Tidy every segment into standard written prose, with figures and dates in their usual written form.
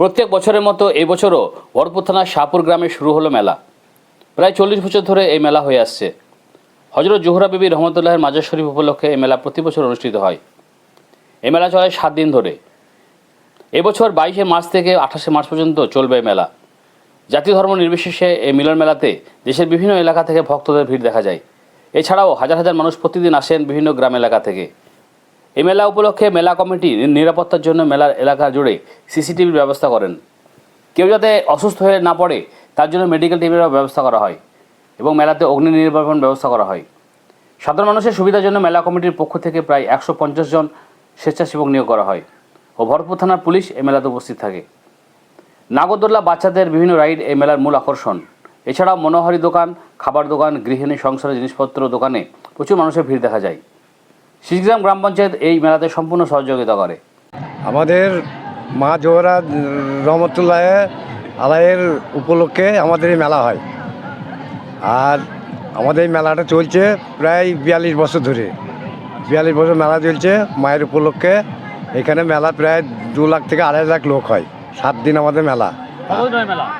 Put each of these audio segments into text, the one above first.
প্রত্যেক বছরের মতো এই বছরও ভরতপুর থানার শাহপুর গ্রামে শুরু হলো মেলা। প্রায় 40 বছর ধরে এই মেলা হয়ে আসছে। হযরত জোহরা বিবি রহমতুল্লাহের মাজার শরীফ উপলক্ষে এই মেলা প্রতি বছর অনুষ্ঠিত হয়। এই মেলা চলে 7 দিন ধরে। এবছর 22 মার্চ থেকে 28 মার্চ পর্যন্ত চলবে এই মেলা। জাতি ধর্ম নির্বিশেষে এই মিলন মেলাতে দেশের বিভিন্ন এলাকা থেকে ভক্তদের ভিড় দেখা যায়। এছাড়াও হাজার হাজার মানুষ প্রতিদিন আসেন বিভিন্ন গ্রাম এলাকা থেকে। এই মেলা উপলক্ষে মেলা কমিটি নিরাপত্তার জন্য মেলার এলাকা জুড়ে সিসিটিভির ব্যবস্থা করেন। কেউ যাতে অসুস্থ হয়ে না পড়ে তার জন্য মেডিকেল টিমের ব্যবস্থা করা হয় এবং মেলাতে অগ্নি নির্বাপন ব্যবস্থা করা হয়। সাধারণ মানুষের সুবিধার জন্য মেলা কমিটির পক্ষ থেকে প্রায় 150 জন স্বেচ্ছাসেবক নিয়োগ করা হয় ও ভরতপুর থানার পুলিশ এই মেলাতে উপস্থিত থাকে। নাগরদোল্লা, বাচ্চাদের বিভিন্ন রাইড এই মেলার মূল আকর্ষণ। এছাড়াও মনোহারি দোকান, খাবার দোকান, গৃহিণী সংসারের জিনিসপত্র দোকানে প্রচুর মানুষের ভিড় দেখা যায়। শিশগ্রাম গ্রাম পঞ্চায়েত এই মেলাতে সম্পূর্ণ সহযোগিতা করে। আমাদের মা জোহরা রহমতুল্লাহ আলাইয়ের উপলক্ষে আমাদের এই মেলা হয়। আর আমাদের এই মেলাটা চলছে প্রায় 42 বছর ধরে। 42 বছর মেলা চলছে মায়ের উপলক্ষে। এখানে মেলা প্রায় 2 লাখ থেকে 2.5 লাখ লোক হয়। 7 দিন আমাদের মেলা।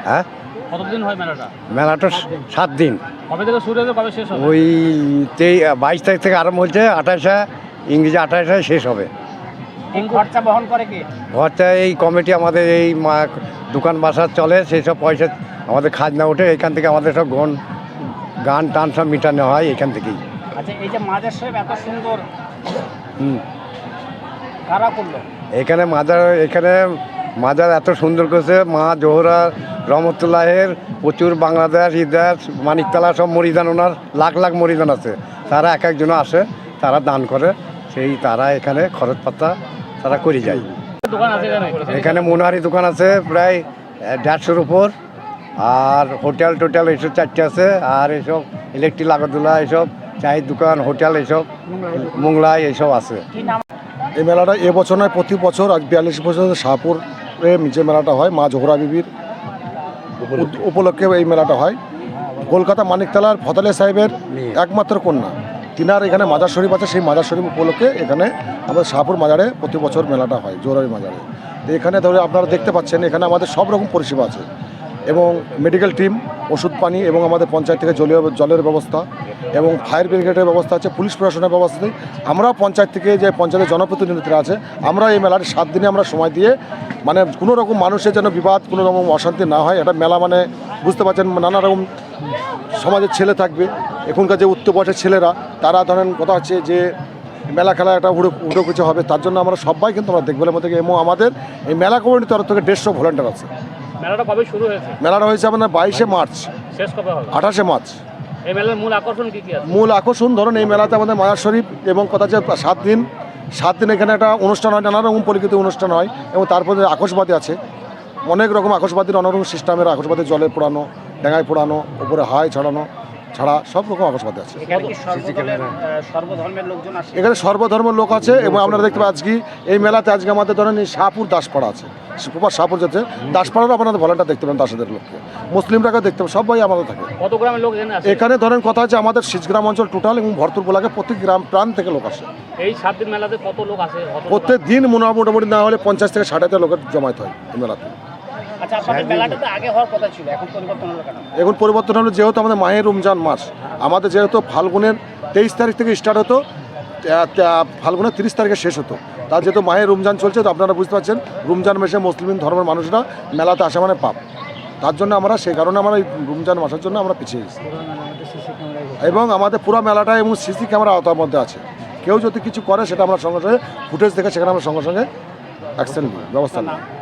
হ্যাঁ, কতদিন হয় মেলাটা? মেলাটা 7 দিন। কবে থেকে শুরু হবে, কবে শেষ হবে? ওই 22 তারিখ থেকে আরম্ভ হচ্ছে, 28 ইংরেজি 28 শেষ হবে। খরচা বহন করে কি? খরচা এই কমিটি আমাদের এই দোকান বাসার চলে, সেই সব পয়সা আমাদের খাজনা ওঠে এখান থেকে। আমাদের সব গান টান সব মিটানো হয় এখান থেকেই। আচ্ছা, এই যে মাজার শরীফ এত সুন্দর, কারা করলো? এখানে মাজার এত সুন্দর করেছে মা জোহরা রহমতুল্লাহের। প্রচুর বাংলাদেশ, ইদাস, মানিকতলা সব মরিদান, ওনার লাখ লাখ মরিদান আছে। তারা এক একজন আসে, তারা দান করে, তারা এখানে খরচ পাতা তারা করে যায়। এখানে মনোহারি দোকান আছে প্রায় 150-র উপর। আর হোটেল টোটেল এইসব 4টে আছে। আর এইসব ইলেকট্রিক লাগদোলা, এইসব চায়ের দোকান, হোটেল, এইসব মোংলাই এইসব আছে। এই মেলাটা এবছর নয়, প্রতি বছর। আজ 42 বছর শাহপুরে যে মেলাটা হয় মা জোহরা বিবির উপলক্ষে এই মেলাটা হয়। কলকাতা মানিকতলার ফতালে সাহেবের একমাত্র কন্যা, তিনার এখানে মাজার শরীফ আছে। সেই মাজার শরীফ উপলক্ষে এখানে আমাদের শাহপুর মাজারে প্রতি বছর মেলাটা হয়, জোহরাবি মাজারে। এখানে ধরে আপনারা দেখতে পাচ্ছেন এখানে আমাদের সব রকম পরিষেবা আছে এবং মেডিকেল টিম, ওষুধ পানি এবং আমাদের পঞ্চায়েত থেকে জলের ব্যবস্থা এবং ফায়ার ব্রিগেডের ব্যবস্থা আছে, পুলিশ প্রশাসনের ব্যবস্থা নেই। আমরা পঞ্চায়েত থেকে যে পঞ্চায়েতের জনপ্রতিনিধিরা আছে, আমরা এই মেলার 7 দিনে আমরা সময় দিয়ে মানে কোনো রকম মানুষের যেন বিবাদ, কোনো রকম অশান্তি না হয়। এটা মেলা মানে বুঝতে পারছেন, নানা রকম সমাজের ছেলে থাকবে। এখনকার যে উচ্চ বয়সের ছেলেরা, তারা ধরেন কথা হচ্ছে যে মেলা খেলা একটা উড়ো কিছু হবে, তার জন্য আমরা সবাই কিন্তু আমরা দেখবেন মধ্যে। এবং আমাদের এই মেলা কমিটির তরফ থেকে 150 ভলান্টিয়ার আছে। মেলাটা কবে শুরু হয়েছে? মেলাটা হয়েছে আপনার 22 মার্চ, শেষ কবে হবে? 28 মার্চ। এই মেলার মূল আকর্ষণ কি আছে? মূল আকর্ষণ ধরুন এই মেলাতে আমাদের মাজার শরীফ এবং কথা হচ্ছে 7 দিন এখানে একটা অনুষ্ঠান হয়, নানা রকম পরিচিত অনুষ্ঠান হয়। এবং তারপরে আকাশবাতি আছে, অনেক রকম আকাশবাতির, অনেক রকম সিস্টেমের আকাশবাতি, জলে পোড়ানো, ডেঙায় পোড়ানো, উপরে হাই ছাড়া সব রকম আকাশবাতি আছে। এখানে সর্বধর্মের লোক আছে। এবং আপনারা দেখতে পাচ্ছি আজকে এই মেলাতে আজকে আমাদের ধরেন এই শাহপুর দাসপাড়া আছে, শাহপুর যাচ্ছে দাসপাড়ারও আপনাদের ভলান্টিয়ার দেখতে পাবেন, দাসদের লোককে, মুসলিমরাকে দেখতে পাবেন, সবাই আমাদের থাকে। কত গ্রামের লোক এখানে ধরেন কথা হচ্ছে আমাদের শিশগ্রাম অঞ্চল টোটাল এবং ভরতপুর ব্লকে প্রতি গ্রাম প্রাণ থেকে লোক আসে। এই 7 দিন মেলাতে কত লোক আসে? প্রত্যেক দিন মোটামুটি না হলে 50 থেকে 60 লোকের জমায়েত হয় এই মেলাতে। আচ্ছা, আপনাদের মেলাটা তো আগে হওয়ার কথা ছিল, এখন পরিবর্তন হলো কেন? এখন পরিবর্তন হলো যেহেতু আমাদের মায়ের রমজান মাস, আমাদের যেহেতু ফাল্গুনের 23 তারিখ থেকে স্টার্ট হতো, ফাল্গুনের 30 তারিখে শেষ হতো। তার যেহেতু মায়ের রমজান চলছে, তো আপনারা বুঝতে পারছেন রমজান মাসে মুসলিম ধর্মের মানুষরা মেলাতে আসে মানে পাপ। তার জন্য আমরা সেই কারণে আমরা এই রমজান মাসের জন্য আমরা পিছিয়ে গেছি। এবং আমাদের পুরো মেলাটা এবং সিসি ক্যামেরা আওতার মধ্যে আছে। কেউ যদি কিছু করে সেটা আমরা সঙ্গে সঙ্গে ফুটেজ দেখে সেখানে আমরা সঙ্গে সঙ্গে অ্যাকশন নিই, ব্যবস্থা নিই।